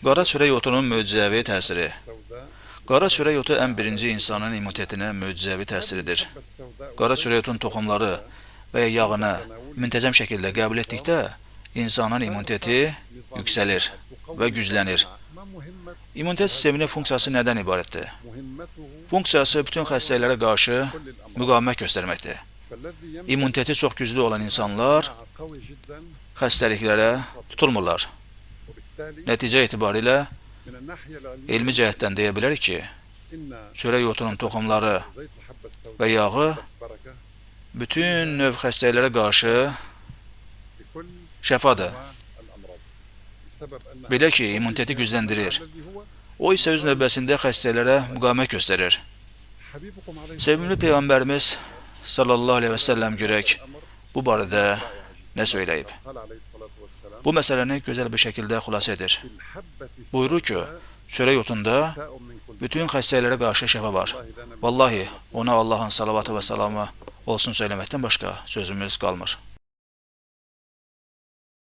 Qara çörək otunun möcüzəvi təsiri. Qara çörək otu ən birinci insanın immunitetinə möcüzəvi təsiridir. Qara çörək otunun toxumları və ya yağını müntəzəm şəkildə qəbul etdikdə, insanın immuniteti yüksəlir və güclənir. İmmunitet sisteminin funksiyası nədən ibarətdir? Funksiyası bütün xəstəliklərə qarşı müqavimət göstərməkdir. İmmuniteti çox güclü olan insanlar xəstəliklərə tutulmurlar. Nəticə etibarilə elmi cəhətdən deyə bilərik ki, çörək otunun toxumları və yağı bütün növ xəstəliklərə qarşı şəfadır. Belə ki, immuniteti gücləndirir. O isə öz növbəsində xəstəliklərə müqavimət göstərir. Sevimli Peyğəmbərimiz sallallahu aleyhi və səlləm görək bu barədə nə söyləyib? Bu məsələni gözəl bir şəkildə xülasə edir. Buyurur ki, çörək otunda bütün xəstəliklərə qarşı şəfa var. Vallahi, ona Allahın salavatı və salamı olsun söyləməkdən başqa sözümüz qalmır.